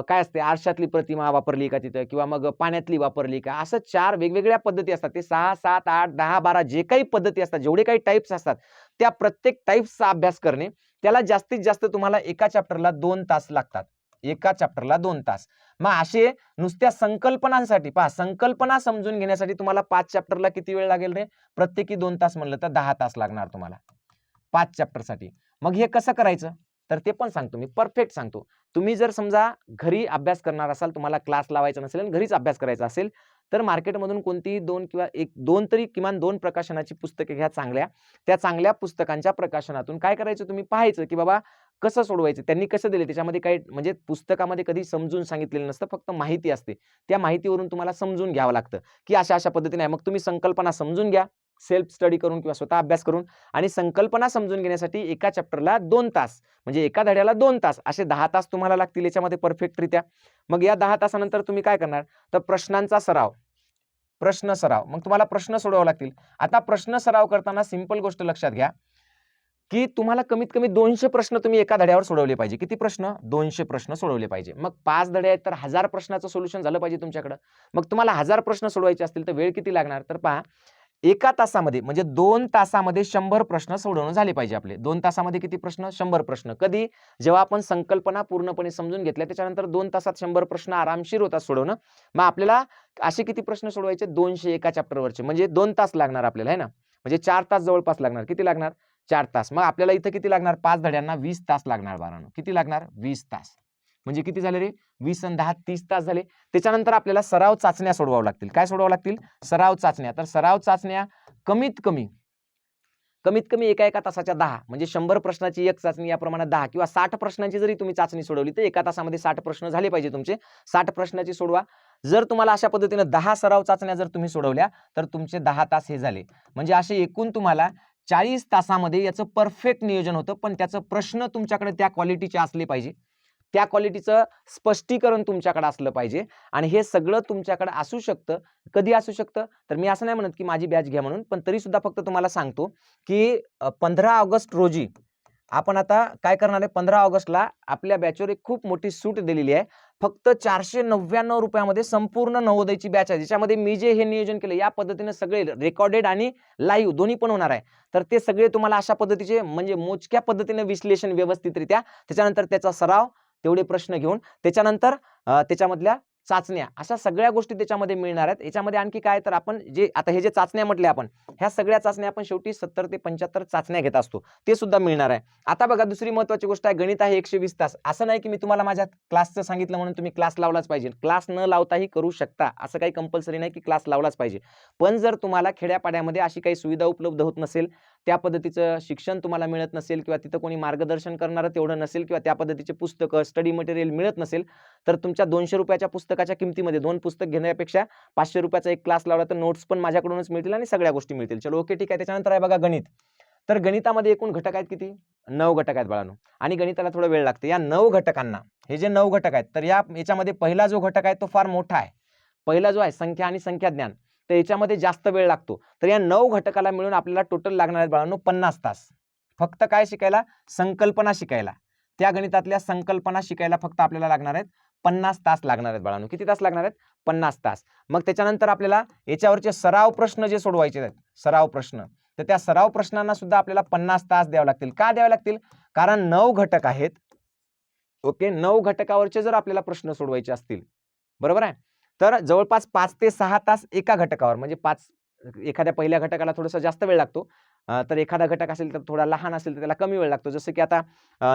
काय असते, आरशातली प्रतिमा वापरली का तिथं, किंवा मग पाण्यातली वापरली का, असं 4 वेगवेगळ्या पद्धती असतात. ते 6, 7, 8, 10, 12 जे काही पद्धती असतात, जेवढे काही टाईप्स असतात, त्या प्रत्येक टाईप्सचा अभ्यास करणे, त्याला जास्तीत जास्त तुम्हाला एका चॅप्टरला 2 तास लागतात. एका चॅप्टरला 2 तास. मग असे नुसत्या संकल्पनांसाठी, पहा, संकल्पना समजून घेण्यासाठी तुम्हाला 5 चॅप्टरला किती वेळ लागेल रे, प्रत्येकी 2 तास म्हणलं तर 10 तास लागणार तुम्हाला 5 चॅप्टरसाठी. मग हे कसं करायचं, तर ते पण सांगतो मी, परफेक्ट सांगतो. तुम्ही जर समजा घरी अभ्यास करणार असाल, तुम्हाला क्लास लावायचा नसेल आणि घरीच अभ्यास करायचा असेल, तर मार्केटमधून कोणतीही 2 किंवा 2 तरी किमान 2 प्रकाशनाची पुस्तके घ्या चांगल्या. त्या चांगल्या पुस्तकांच्या प्रकाशनातून काय करायचं, तुम्ही पाहायचं की बाबा कसं सोडवायचं, त्यांनी कसं दिले, त्याच्यामध्ये काही म्हणजे पुस्तकामध्ये कधी समजून सांगितलेलं नसतं, फक्त माहिती असते. त्या माहितीवरून तुम्हाला समजून घ्यावं लागतं की अशा अशा पद्धतीने आहे. मग तुम्ही संकल्पना समजून घ्या, सेल्फ स्टडी करून किंवा स्वतः अभ्यास करून, आणि संकल्पना समजून घेण्यासाठी एका चॅप्टरला 2 तास, म्हणजे एका धड्याला 2 तास, असे 10 तास तुम्हाला लागतील याच्यामध्ये परफेक्टरित्या. मग या 10 तासानंतर तुम्ही काय करणार, तर प्रश्नांचा सराव, प्रश्न सराव. मग तुम्हाला प्रश्न सोडवावे लागतील. आता प्रश्न सराव करताना सिंपल गोष्ट लक्षात घ्या, की तुम्हाला कमीत कमी 200 प्रश्न तुम्ही एका धड्यावर सोडवले पाहिजे. किती प्रश्न, 200 प्रश्न सोडवले पाहिजे. मग 5 धडे आहेत तर 1000 प्रश्नाचं सोल्युशन झालं पाहिजे तुमच्याकडे. मग तुम्हाला 1000 प्रश्न सोडवायचे असतील तर वेळ किती लागणार, तर पहा, एका तासामध्ये म्हणजे 2 तासामध्ये 100 प्रश्न सोडवणं झाले पाहिजे आपले. 2 तासामध्ये किती प्रश्न, 100 प्रश्न. कधी, जेव्हा आपण संकल्पना पूर्णपणे समजून घेतल्या, त्याच्यानंतर 2 तासात 100 प्रश्न आरामशीर होतात सोडवणं. मग आपल्याला असे किती प्रश्न सोडवायचे, 200 एका चॅप्टरवरचे, म्हणजे 2 तास लागणार आपल्याला, है ना. म्हणजे 4 तास जवळपास लागणार. किती लागणार, 4 तास. मग आपल्याला इथं किती लागणार, 5 धड्यांना 20 तास लागणार बाळांनो. किती लागणार, 20 तास. म्हणजे किती झाले रे, 20 आणि 10 30 तास झाले. त्याच्यानंतर आपल्याला सराव चाचण्या सोडवाव्या लागतील. काय सोडवाव्या लागतील, सराव चाचण्या. तर सराव चाचण्या कमीत कमी कमीत कमी एका तासाच्या 10 म्हणजे 100 प्रश्नाची एक चाचणी, या प्रमाणात 10 किंवा 60 प्रश्नांची जरी तुम्ही चाचणी सोडवली तर एका तासामध्ये 60 प्रश्न झाले पाहिजे तुमचे. 60 प्रश्नाची सोडवा. जर तुम्हाला अशा पद्धतीने 10 सराव चाचण्या जर तुम्ही सोडवल्या तर तुमचे 10 तास हे झाले. म्हणजे असे एकूण तुम्हाला 40 तासामध्ये याचं परफेक्ट नियोजन होतं. पण त्याचं प्रश्न तुमच्याकडे त्या क्वालिटीचे असले पाहिजे, त्या क्वालिटीचं स्पष्टीकरण तुमच्याकडे असलं पाहिजे. आणि हे सगळं तुमच्याकडे असू शकतं. कधी असू शकतं? तर मी असं नाही म्हणत की माझी बॅच घ्या म्हणून, पण तरी सुद्धा फक्त तुम्हाला सांगतो की 15 ऑगस्ट रोजी आपण आता काय करणार आहे, 15 ऑगस्टला आपल्या बॅचवर एक खूप मोठी सूट दिलेली आहे. फक्त 499 रुपयामध्ये संपूर्ण नवोदयची बॅच आहे, ज्याच्यामध्ये मी जे हे नियोजन केलं या पद्धतीने सगळे रेकॉर्डेड आणि लाईव्ह दोन्ही पण होणार आहे. तर ते सगळे तुम्हाला अशा पद्धतीचे म्हणजे मोजक्या पद्धतीने विश्लेषण व्यवस्थितरित्या, त्याच्यानंतर त्याचा सराव, तेवढे प्रश्न घेऊन, त्याच्यानंतर त्याच्यामधल्या चाचण्या, अशा सगळ्या गोष्टी त्याच्यामध्ये मिळणार आहेत. याच्यामध्ये आणखी काय, तर आपण जे आता हे जे चाचण्या म्हटल्या आपण, ह्या सगळ्या चाचण्या आपण शेवटी 70 ते 75 चाचण्या घेत असतो, ते सुद्धा मिळणार आहे. आता बघा दुसरी महत्त्वाची गोष्ट आहे, गणित आहे 120 तास. असं नाही की मी तुम्हाला माझ्या क्लासचं सांगितलं म्हणून तुम्ही क्लास लावलाच पाहिजे. क्लास न लावताही करू शकता, असं काही कंपल्सरी नाही की क्लास लावलाच पाहिजे. पण जर तुम्हाला खेड्यापाड्यामध्ये अशी काही सुविधा उपलब्ध होत नसेल, त्या पद्धतीचं शिक्षण तुम्हाला मिळत नसेल, किंवा तिथं कोणी मार्गदर्शन करणारं तेवढं नसेल, किंवा त्या पद्धतीचे पुस्तकं, स्टडी मटेरियल मिळत नसेल, तर तुमच्या 200 रुपयाच्या पुस्तकाच्या किमतीमध्ये 2 पुस्तक घेण्यापेक्षा 500 रुपयाचा एक क्लास लावला तर नोट्स पण माझ्याकडूनच मिळतील आणि सगळ्या गोष्टी मिळतील. चलो ओके, ठीक आहे. त्याच्यानंतर आहे बघा गणित. तर गणितामध्ये एकूण घटक आहेत किती? 9 घटक आहेत बाळांनो, आणि गणिताला थोडा वेळ लागते. या 9 घटकांना, हे जे 9 घटक आहेत, तर याच्यामध्ये पहिला जो घटक आहे तो फार मोठा आहे. पहिला जो आहे संख्या आणि संख्या ज्ञान, तर याच्यामध्ये जास्त वेळ लागतो. तर या 9 घटकाला मिळून आपल्याला टोटल लागणार आहेत बाळांनो 50 तास. फक्त काय शिकायला? संकल्पना शिकायला. त्या गणितातल्या संकल्पना शिकायला फक्त आपल्याला लागणार आहेत 50 तास लागणार आहेत बाळांनो. किती तास लागणार आहेत? 50 तास. मग त्याच्यानंतर आपल्याला याच्यावरचे सराव प्रश्न जे सोडवायचे आहेत, सराव प्रश्न, तर त्या सराव प्रश्नांना सुद्धा आपल्याला 50 तास द्यावे लागतील. का द्यावे लागतील? कारण 9 घटक आहेत. ओके, 9 घटकावरचे जर आपल्याला प्रश्न सोडवायचे असतील, बरोबर आहे, तर जवळपास 5 ते 6 तास एका घटकावर, म्हणजे 5, एखाद्या पहिल्या घटकाला थोडासा जास्त वेळ लागतो, तर एखादा घटक असेल तर थोडा लहान असेल तर त्याला कमी वेळ लागतो. जसं की आता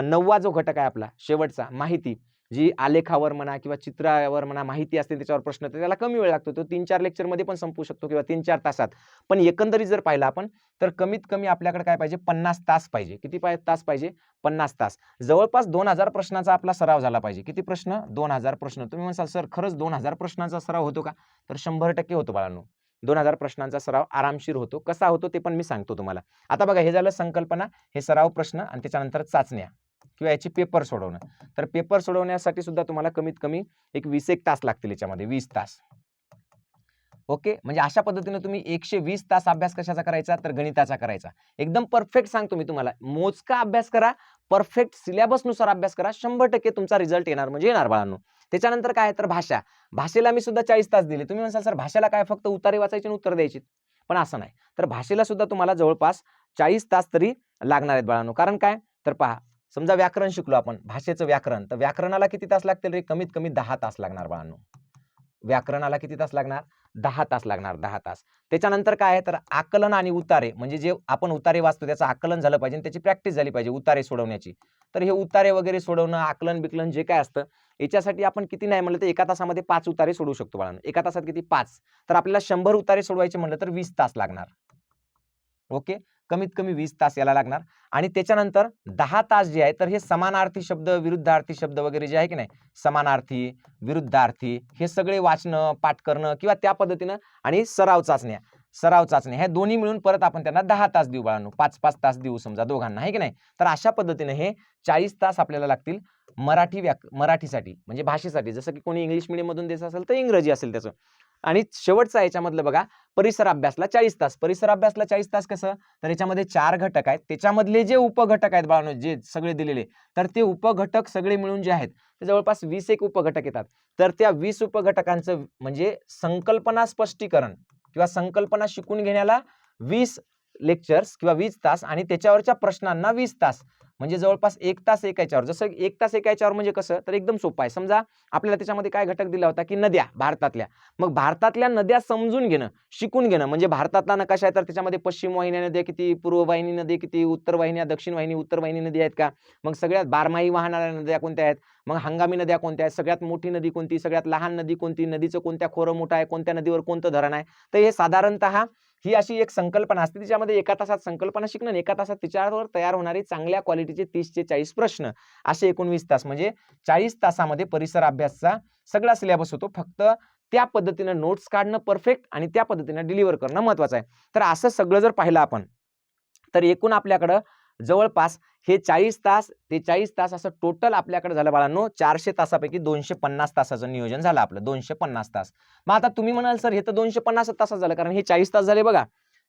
9वा जो घटक आहे आपला शेवटचा, माहिती, जी आलेखावर म्हणा किंवा चित्रावर म्हणा माहिती असते, त्याच्यावर प्रश्न, तर त्याला कमी वेळ लागतो. तो 3-4 लेक्चरमध्ये पण संपू शकतो किंवा 3-4 तासात. पण एकंदरीत जर पाहिलं आपण, तर कमीत कमी आपल्याकडे काय पाहिजे? 50 तास पाहिजे. किती तास पाहिजे? 50 तास. जवळपास 2000 प्रश्नाचा आपला सराव झाला पाहिजे. किती प्रश्न? 2000 प्रश्न. तुम्ही म्हणाल सर खरंच 2000 प्रश्नांचा सराव होतो का? तर 100% होतो बाळांनो. 2000 प्रश्नांचा सराव आरामशीर होतो. कसा होतो ते पण मी सांगतो तुम्हाला. आता बघा, हे झालं संकल्पना, हे सराव प्रश्न, आणि त्याच्यानंतर चाचण्या किंवा याची पेपर सोडवणं. तर पेपर सोडवण्यासाठी सुद्धा तुम्हाला कमीत कमी एक 20 तास लागतील, याच्यामध्ये 20 तास. ओके, म्हणजे अशा पद्धतीने तुम्ही 120 तास अभ्यास कशाचा करायचा? तर गणिताचा करायचा. एकदम परफेक्ट सांगतो मी तुम्हाला, मोजका अभ्यास करा, परफेक्ट सिलेबस नुसार अभ्यास करा, 100% तुमचा रिझल्ट येणार म्हणजे येणार बाळांनो. त्याच्यानंतर काय? तर भाषा. भाषेला मी सुद्धा 40 तास दिले. तुम्ही म्हणाल सर भाषेला काय फक्त उतारे वाचायचे आणि उत्तर द्यायची? पण असं नाही. तर भाषेला सुद्धा तुम्हाला जवळपास 40 तास तरी लागणार आहेत बाळांनो. कारण काय? तर पहा, समजा व्याकरण शिकलो आपण, भाषेचं व्याकरण, तर व्याकरणाला किती तास लागतील रे? कमीत कमी 10 तास लागणार बाळांनो. व्याकरणाला किती तास लागणार? 10 तास लागणार, 10 तास. त्याच्यानंतर काय आहे? तर आकलन आणि उतारे, म्हणजे जे आपण उतारे वाचतो त्याचं आकलन झालं पाहिजे, त्याची प्रॅक्टिस झाली पाहिजे उतारे सोडवण्याची. तर हे उतारे वगैरे सोडवणं, आकलन बिकलन जे काय असतं, याच्यासाठी आपण किती नाही म्हणलं तर एका तासामध्ये 5 उतारे सोडवू शकतो बाळांनो. एका तासात किती? 5. तर आपल्याला 100 उतारे सोडवायचे म्हणलं तर 20 तास लागणार. ओके, कमीत कमी 20 तास याला लागणार. आणि त्याच्यानंतर 10 तास जे आहे, तर हे समानार्थी शब्द, विरुद्धार्थी शब्द वगैरे जे आहे की नाही, समानार्थी, विरुद्धार्थी, हे सगळे वाचणं, पाठ करणं किंवा त्या पद्धतीनं, आणि सराव चाचण्या, ह्या दोन्ही मिळून परत आपण त्यांना 10 तास देऊ बाळांनो. 5-5 तास देऊ समजा दोघांना, आहे की नाही. तर अशा पद्धतीने हे 40 तास आपल्याला लागतील मराठीसाठी, म्हणजे भाषेसाठी. जसं की कोणी इंग्लिश मीडियम मधून द्यायचं असेल तर इंग्रजी असेल त्याचं. आणि शेवटचा याच्यामधलं बघा, परिसर अभ्यासला 40 तास. परिसर अभ्यासला 40 तास कसं? तर याच्यामध्ये 4 घटक आहेत, त्याच्यामधले जे उपघटक आहेत बाळांनो, जे सगळे दिलेले, तर ते उपघटक सगळे मिळून जे आहेत ते जवळपास 20 एक उपघटक येतात. तर त्या 20 उपघटकांचं म्हणजे संकल्पना स्पष्टीकरण किंवा संकल्पना शिकून घेण्याला 20 लेक्चर्स किंवा 20 तास, आणि त्याच्यावरच्या प्रश्नांना 20 तास, म्हणजे जवळपास 1 तास एका याच्यावर. जसं 1 तास एका याच्यावर म्हणजे कसं? तर एकदम सोपं आहे. समजा आपल्याला त्याच्यामध्ये काय घटक दिला होता की नद्या भारतातल्या, मग भारतातल्या नद्या समजून घेणं, शिकून घेणं, म्हणजे भारतातला नकाशा आहे तर त्याच्यामध्ये पश्चिम वाहिन्या नद्या किती, पूर्व वाहिनी नदी किती, उत्तर वाहिन्या, दक्षिण वाहिनी, उत्तर वाहिनी नदी आहेत का, मग सगळ्यात बारमाही वाहणाऱ्या नद्या कोणत्या आहेत, मग हंगामी नद्या कोणत्या आहेत, सगळ्यात मोठी नदी कोणती, सगळ्यात लहान नदी कोणती, नदीचं कोणत्या खोरं मोठं आहे, कोणत्या नदीवर कोणतं धरण आहे. तर हे साधारणतः ही अशी एक संकल्पना असते, तिच्यामध्ये एका तासात संकल्पना शिकणं, एका तासात तिच्यावर तयार होणारे चांगल्या क्वालिटीचे 30 ते 40 प्रश्न, असे 19 तास, म्हणजे 40 तासामध्ये परिसर अभ्यासचा सगळा सिलेबस होतो. फक्त त्या पद्धतीनं नोट्स काढणं परफेक्ट आणि त्या पद्धतीनं डिलिव्हर करणं महत्वाचं आहे. तर असं सगळं जर पाहिलं आपण, तर एकूण आपल्याकडं जवळपास हे 40 तास ते 40 तास असं टोटल आपल्याकडे झालं बाळांनो. 400 तासापैकी 250 तासाचं नियोजन झालं आपलं, 250 तास. मग आता तुम्ही म्हणाल सर हे तर 250 तासात झालं, कारण हे 40 तास झाले बघा,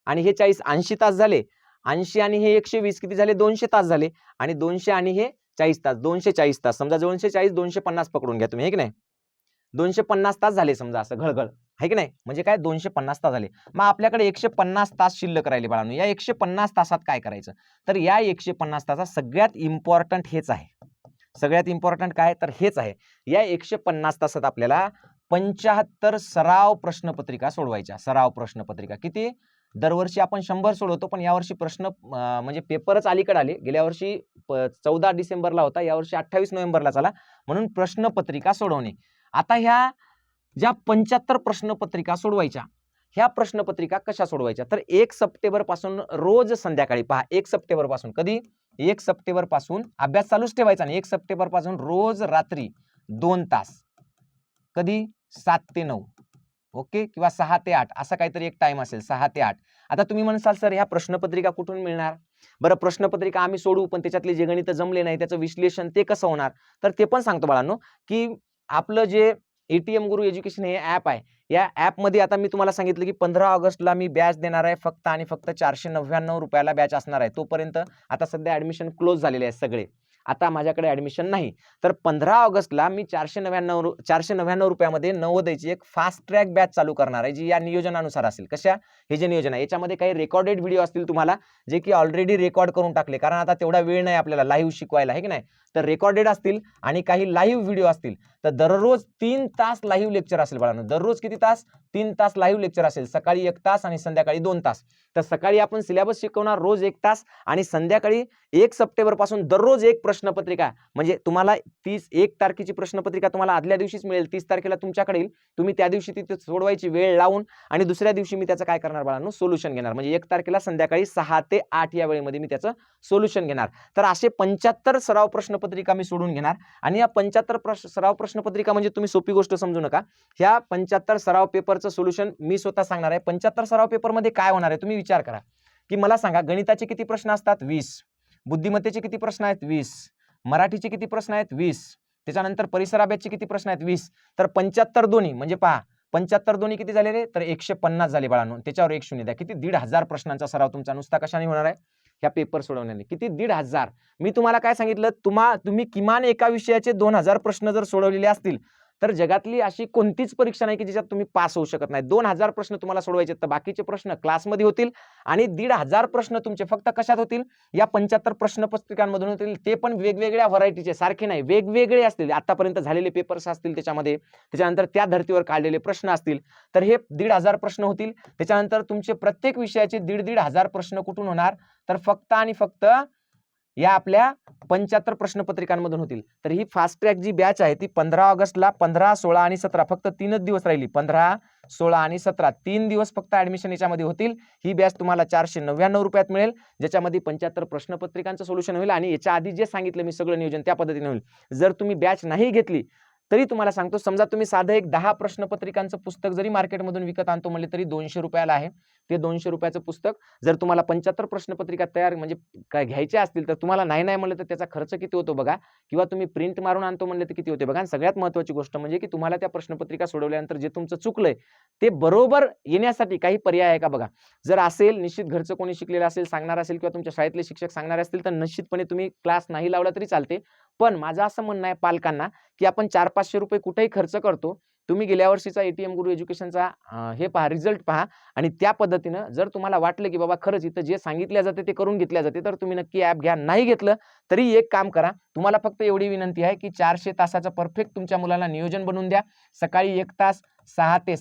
आणि हे 40 80 तास झाले, 80 आणि हे 120 किती झाले, 200 तास झाले, आणि 200 आणि हे 40 तास, 240 तास. समजा 240 250 पकडून घ्या तुम्ही, हे की नाही, 250 तास झाले समजा, असं घळघळ आहे की नाही, म्हणजे काय 250 तास झाले. मग आपल्याकडे 150 तास शिल्लक राहिले बाळांनो. या 150 तासात काय करायचं, तर या 150 तासात सगळ्यात इम्पॉर्टंट हेच आहे. सगळ्यात इम्पॉर्टंट काय, तर हेच आहे. या 150 तासात आपल्याला 75 सराव प्रश्नपत्रिका सोडवायच्या. सराव प्रश्नपत्रिका किती, दरवर्षी आपण 100 सोडवतो, पण यावर्षी प्रश्न म्हणजे पेपरच अलीकडे आले. गेल्या वर्षी 14 डिसेंबरला होता, यावर्षी 28 नोव्हेंबरला झाला, म्हणून प्रश्नपत्रिका सोडवणे. आता ह्या ज्या 75 प्रश्नपत्रिका सोडवायच्या, ह्या प्रश्नपत्रिका कशा सोडवायच्या, तर 1 सप्टेंबर पासून रोज संध्याकाळी पहा, 1 सप्टेंबर पासून कधी, 1 सप्टेंबर पासून अभ्यास चालूच ठेवायचा आणि 1 सप्टेंबर पासून रोज रात्री 2 तास, कधी 7 ते 9, ओके, किंवा 6 ते 8 असा काहीतरी एक टाइम असेल, 6 ते 8. आता तुम्ही म्हणसाल सर ह्या प्रश्नपत्रिका कुठून मिळणार, बरं प्रश्नपत्रिका आम्ही सोडू, पण त्याच्यातले जे गणित जमले नाही, त्याचं विश्लेषण ते कसं होणार, तर ते पण सांगतो बाळांनो, की आपलं जे एटीएम गुरु एज्युकेशन हे ऍप आहे, या ऍपमध्ये आता मी तुम्हाला सांगितलं की 15 ऑगस्टला मी बॅच देणार आहे, फक्त आणि फक्त 499 रुपयाला बॅच असणार आहे. तोपर्यंत आता सध्या ऍडमिशन क्लोज झालेले आहेत सगळे, आता माझ्याकडे ऍडमिशन नाही. तर 15 ऑगस्टला मी 499 रुपयामध्ये नवोदयची एक फास्ट ट्रॅक बॅच चालू करणार आहे, जी या नियोजनानुसार असेल. कशा, हे जे नियोजन आहे याच्यामध्ये काही रेकॉर्डेड व्हिडिओ असतील तुम्हाला, जे की ऑलरेडी रेकॉर्ड करून टाकले, कारण आता तेवढा वेळ नाही आपल्याला लाईव्ह शिकवायला, आहे की नाही, तर रेकॉर्डेड असतील आणि काही लाईव्ह व्हिडिओ असतील. तर दररोज 3 तास लाईव्ह लेक्चर असेल बाळांनो. दररोज किती तास, 3 तास लाईव्ह लेक्चर असेल, सकाळी 1 तास आणि संध्याकाळी 2 तास. तर सकाळी आपण सिलेबस शिकवणार रोज 1 तास, आणि संध्याकाळी 1 सप्टेंबर पासून दररोज एक प्रश्नपत्रिका, म्हणजे तुम्हाला 1 तारखेची प्रश्नपत्रिका तुम्हाला आदल्या दिवशीच मिळेल, 30 तारखेला तुमच्याकडे येईल, तुम्ही त्या दिवशी तिथे सोडवायची वेळ लावून, आणि दुसऱ्या दिवशी मी त्याचं काय करणार बाळांनो, सोल्युशन घेणार. म्हणजे 1 तारखेला संध्याकाळी 6 ते 8 या वेळेमध्ये मी त्याचं सोल्युशन घेणार. तर असे 75 सराव प्रश्नपत्रिका मी सोडून घेणार, आणि या 75 सराव प्रश्नपत्रिका म्हणजे तुम्ही सोपी गोष्ट समजू नका, ह्या 75 सराव पेपरचं सोल्युशन मी स्वतः सांगणार आहे. 75 सराव पेपरमध्ये काय होणार आहे, तुम्ही विचार करा, की मला सांगा गणिताचे किती प्रश्न असतात, 20, बुद्धिमत्तेचे किती प्रश्न आहेत, 20, मराठीचे किती प्रश्न आहेत, 20, त्याच्यानंतर परिसर अभ्यासचे किती प्रश्न आहेत, 20. तर 75 दोन्ही म्हणजे पहा, 75 दोन्ही किती झाले रे, तर 150 झाले बाळांनो. त्याच्यावर 1 शून्य द्या, किती, 1,500 प्रश्नांचा सराव तुमचा नुसता कशाने होणार आहे, ह्या पेपर सोडवण्याने. किती, 1,500. मी तुम्हाला काय सांगितलं, तुम्ही किमान एका विषयाचे 2000 प्रश्न जर सोडवलेले असतील, तर जगातली अशी कोणतीच परीक्षा नाही की ज्याच्यात तुम्ही पास होऊ शकत नाही. 2000 प्रश्न तुम्हाला सोडवायचे, तर बाकीचे प्रश्न क्लासमध्ये होतील, आणि 1,500 प्रश्न तुमचे फक्त कशात होतील, या 75 प्रश्नपत्रिकांमधून होतील. ते पण वेगवेगळ्या व्हरायटीचे, सारखे नाही, वेगवेगळे असतील. आतापर्यंत झालेले पेपर्स असतील त्याच्यामध्ये, त्याच्यानंतर त्या धर्तीवर काढलेले प्रश्न असतील. तर हे 1,500 प्रश्न होतील. त्याच्यानंतर तुमचे प्रत्येक विषयाचे 1,500 प्रश्न कुठून होणार, तर फक्त आणि फक्त या आपल्या 75 प्रश्नपत्रिकांमधून होतील. तर ही फास्ट ट्रॅक जी बॅच आहे ती 15 ऑगस्टला 15, 16 आणि 17 फक्त 3च दिवस राहिली. 15, 16 आणि 17 3 दिवस फक्त ऍडमिशन याच्यामध्ये होतील. ही बॅच तुम्हाला 499 रुपयात मिळेल, ज्याच्यामध्ये 75 प्रश्नपत्रिकांचं सोल्युशन होईल, आणि याच्या आधी जे सांगितलं मी सगळं नियोजन त्या पद्धतीने होईल. जर तुम्ही बॅच नाही घेतली तरी तुम्हाला सांगतो, समजा तुम्ही साधं एक 10 प्रश्नपत्रिकांचं पुस्तक जरी मार्केटमधून विकत आणतो म्हणले तरी 200 रुपयाला आहे. ते 200 रुपयाचं पुस्तक जर तुम्हाला 75 प्रश्नपत्रिका तयार म्हणजे काय घ्यायच्या असतील, तर तुम्हाला नाही म्हणलं तर त्याचा खर्च किती होतो बघा, किंवा तुम्ही प्रिंट मारून आणतो म्हणले तर किती होते बघा. आणि सगळ्यात महत्त्वाची गोष्ट म्हणजे की तुम्हाला त्या प्रश्नपत्रिका सोडवल्यानंतर जे तुमचं चुकलंय ते बरोबर येण्यासाठी काही पर्याय आहे का बघा. जर असेल, निश्चित घरचं कोणी शिकलेलं असेल, सांगणार असेल, किंवा तुमच्या शाळेतले शिक्षक सांगणार असतील, तर निश्चितपणे तुम्ही क्लास नाही लावला तरी चालते. पण माझं असं म्हणणं आहे पालकांना, की आपण 400-500 रुपये कुठेही खर्च करतो. तुम्ही गेल्या वर्षीचा एटीएम गुरु एज्युकेशनचा हे पहा, रिझल्ट पहा, आणि त्या पद्धतीनं जर तुम्हाला वाटलं की बाबा खरंच इथं जे सांगितलं जाते ते करून घेतल्या जाते, तर तुम्ही नक्की ॲप घ्या. नाही घेतलं तरी एक काम करा, तुम्हाला फक्त एवढी विनंती आहे की 400 तासाचं परफेक्ट तुमच्या मुलाला नियोजन बनवून द्या. सकाळी 1 तास, 6 ते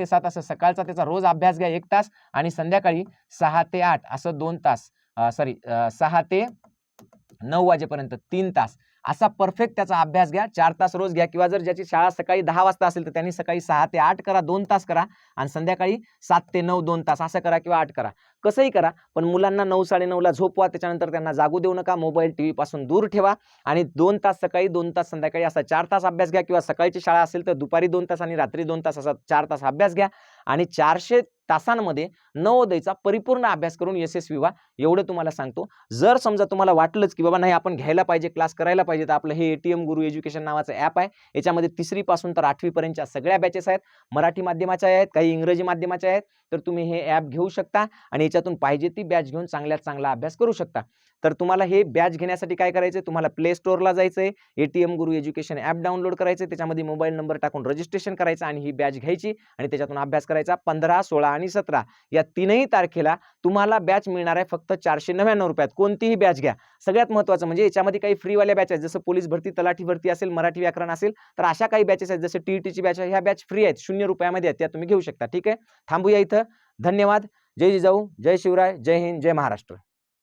7 असं सकाळचा त्याचा रोज अभ्यास घ्या 1 तास, आणि संध्याकाळी 6 ते 8 असं 2 तास, 6 ते 9 वाजेपर्यंत 3 तास, असा परफेक्ट त्याचा अभ्यास घ्या. 4 तास रोज घ्या किंवा जर ज्याची शाळा सकाळी 10 वाजता असेल तर त्यांनी सकाळी 6 ते 8 करा, 2 तास करा आणि संध्याकाळी 7 ते 9 2 तास असं करा किंवा 8 करा. कसंही करा, पण मुलांना 9 9:30 ला झोपवा. त्याच्यानंतर त्यांना जागू देऊ नका. मोबाईल, टीव्ही पासून दूर ठेवा आणि 2 तास सकाळी, 2 तास संध्याकाळी असा 4 तास अभ्यास घ्या किंवा सकाळची शाळा असेल तर दुपारी 2 तास आणि रात्री 2 तास असा 4 तास अभ्यास घ्या आणि 400 तासांमध्ये नवोदयचा परिपूर्ण अभ्यास करून यशस्वी व्हा. एवढं तुम्हाला सांगतो. जर समजा तुम्हाला वाटलंच की बाबा नाही आपण घ्यायला पाहिजे, क्लास करायला पाहिजे, तर आपलं हे एटीएम गुरु एज्युकेशन नावाचं ॲप आहे. याच्यामध्ये 3री पासून तर 8वी पर्यंतच्या सगळ्या बॅचेस आहेत. मराठी माध्यमाच्या आहेत, काही इंग्रजी माध्यमाच्या आहेत. तर तुम्ही हे ॲप घेऊ शकता आणि याच्यातून पाहिजे ती बॅच घेऊन चांगल्यात चांगला अभ्यास करू शकता. तर तुम्हाला हे बॅच घेण्यासाठी काय करायचं, तुम्हाला प्ले स्टोअरला जायचंय, एटीएम गुरु एज्युकेशन ॲप डाउनलोड करायचं, त्याच्यामध्ये मोबाईल नंबर टाकून रजिस्ट्रेशन करायचं आणि ही बॅच घ्यायची आणि त्याच्यातून अभ्यास करायचा. 15, 16 आणि 17 या 3ही तारखेला तुम्हाला बॅच मिळणार आहे फक्त ₹499. कोणतीही बॅच घ्या. सगळ्यात महत्त्वाचं म्हणजे याच्यामध्ये काही फ्रीवाल्या बॅच आहेत, जसं पोलीस भरती, तलाठी भरती असेल, मराठी व्याकरण असेल, तर अशा काही बॅचेस आहेत, जसे टीईटीची बॅच आहे. ह्या बॅच फ्री आहेत, ₹0 आहेत, त्या तुम्ही घेऊ शकता. ठीक आहे. थांबूया इथं. धन्यवाद. जय जिजाऊ, जय शिवराय, जय हिंद, जय महाराष्ट्र.